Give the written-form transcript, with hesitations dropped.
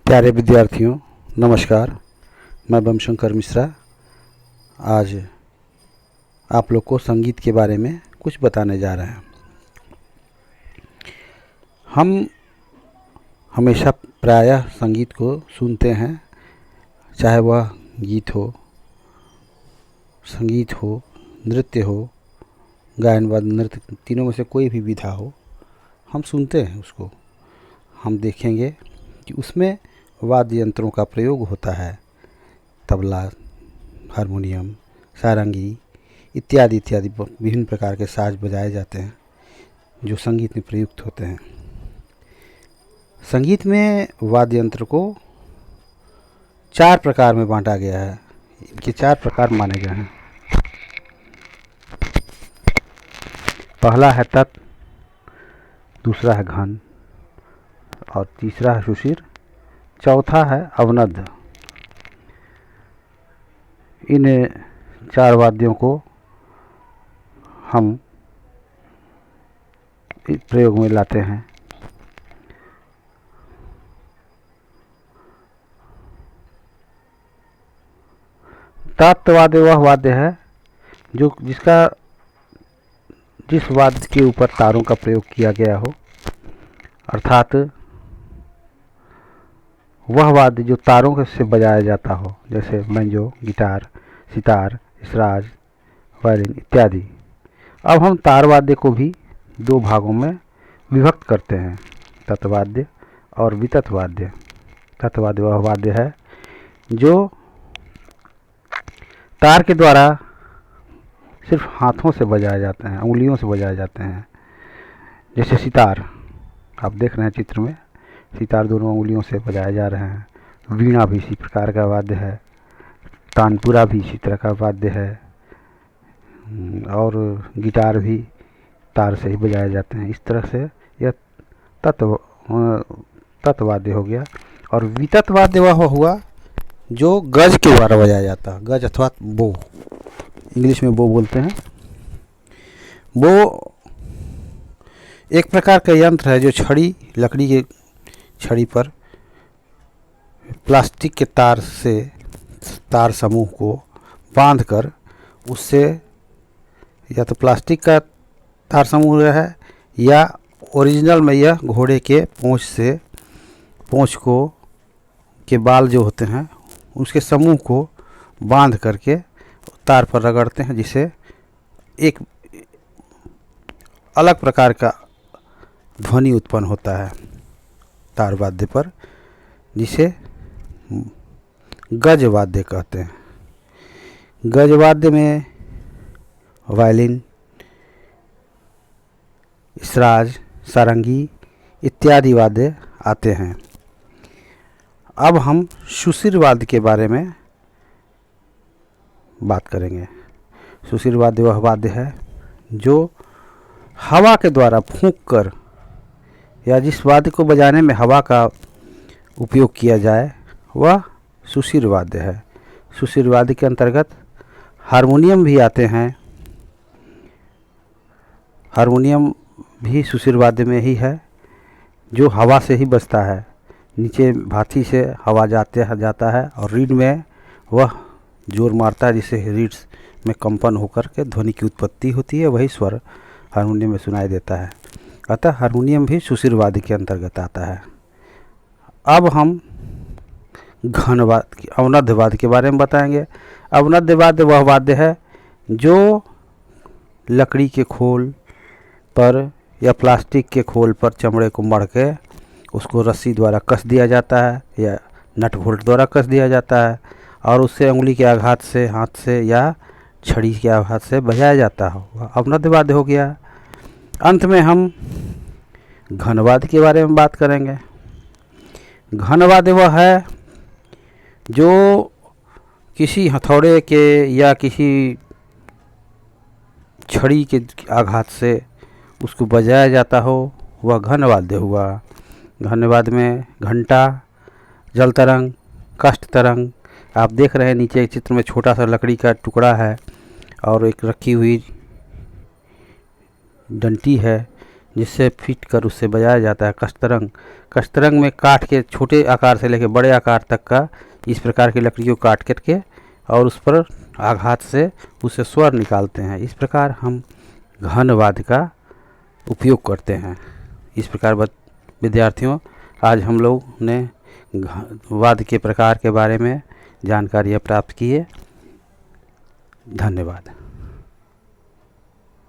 प्यारे विद्यार्थियों, नमस्कार। मैं बमशंकर मिश्रा आज आप लोग को संगीत के बारे में कुछ बताने जा रहे हैं। हम हमेशा प्रायः संगीत को सुनते हैं, चाहे वह गीत हो, संगीत हो, नृत्य हो, गायन वाद्य नृत्य, तीनों में से कोई भी विधा हो, हम सुनते हैं उसको। हम देखेंगे कि उसमें वाद्य यंत्रों का प्रयोग होता है। तबला, हारमोनियम, सारंगी इत्यादि इत्यादि विभिन्न प्रकार के साज बजाए जाते हैं जो संगीत में प्रयुक्त होते हैं। संगीत में वाद्य यंत्र को 4 प्रकार में बांटा गया है। इनके 4 प्रकार माने गए हैं। पहला है तत्, दूसरा है घन और तीसरा है सुषिर, चौथा है अवनद्ध। इन 4 वाद्यों को हम प्रयोग में लाते हैं। तत् वाद्य वह वाद्य है जिस वाद्य के ऊपर तारों का प्रयोग किया गया हो, अर्थात वह वाद्य जो तारों से बजाया जाता हो, जैसे बैंजो, गिटार, सितार, इसराज, वायलिन इत्यादि। अब हम तार वाद्य को भी 2 भागों में विभक्त करते हैं, तत्वाद्य और वितत वाद्य। तत्वाद्य वह वाद्य है जो तार के द्वारा सिर्फ हाथों से बजाए जाते हैं, उंगलियों से बजाए जाते हैं। जैसे सितार, आप देख रहे हैं चित्र में, सितार दोनों उंगलियों से बजाए जा रहे हैं। वीणा भी इसी प्रकार का वाद्य है, तानपुरा भी इसी तरह का वाद्य है, और गिटार भी तार से ही बजाए जाते हैं। इस तरह से यह तत्वाद्य हो गया। और वितत वाद्य वह हुआ जो गज के द्वारा बजाया जाता है। गज अथवा बो, इंग्लिश में बो बोलते हैं। बो एक प्रकार का यंत्र है जो लकड़ी के छड़ी पर प्लास्टिक के तार समूह को बांधकर उससे, या तो प्लास्टिक का तार समूह है या ओरिजिनल में यह घोड़े के पूंछ के बाल जो होते हैं उसके समूह को बांध करके तार पर रगड़ते हैं, जिससे एक अलग प्रकार का ध्वनि उत्पन्न होता है तार वाद्य पर, जिसे गज वाद्य कहते हैं। गज वाद्य में वायलिन, इसराज, सारंगी इत्यादि वाद्य आते हैं। अब हम सुषिर वाद्य के बारे में बात करेंगे। सुषिर वाद्य वह वाद्य है जो हवा के द्वारा फूंककर, या जिस वाद्य को बजाने में हवा का उपयोग किया जाए, वह सुषिर वाद्य है। सुषिर वाद्य के अंतर्गत हारमोनियम भी आते हैं। हारमोनियम भी सुषिर वाद्य में ही है, जो हवा से ही बजता है। नीचे भाती से हवा जाता है और रीड में वह जोर मारता है, जिससे रीड्स में कंपन होकर के ध्वनि की उत्पत्ति होती है। वही स्वर हारमोनियम में सुनाई देता है। अतः हारमोनियम भी सुषिर वाद्य के अंतर्गत आता है। अब हम घन वाद्य, अवनद्ध वाद्य के बारे में बताएंगे। अवनद्ध वाद्य वह वाद्य है जो लकड़ी के खोल पर या प्लास्टिक के खोल पर चमड़े को मढ़ के उसको रस्सी द्वारा कस दिया जाता है, या नट बोल्ट द्वारा कस दिया जाता है, और उससे उंगली के आघात से, हाथ से या छड़ी के आघात से बजाया जाता हो, वह अवनद्ध वाद्य हो गया। अंत में हम घन वाद्य के बारे में बात करेंगे। घन वाद्य वह है जो किसी हथौड़े के या किसी छड़ी के आघात से उसको बजाया जाता हो, वह घन वाद्य हुआ। घन वाद्य में घंटा, जल तरंग, काष्ठ तरंग, आप देख रहे हैं नीचे चित्र में छोटा सा लकड़ी का टुकड़ा है और एक रखी हुई डंटी है जिससे फीट कर उससे बजाया जाता है कष्टरंग। कष्टरंग में काठ के छोटे आकार से लेकर बड़े आकार तक का इस प्रकार की लकड़ी को काट करके और उस पर आघात से उससे स्वर निकालते हैं। इस प्रकार हम घन वाद्य का उपयोग करते हैं। इस प्रकार विद्यार्थियों, आज हम लोग ने वाद्य के प्रकार के बारे में जानकारियाँ प्राप्त की है। धन्यवाद।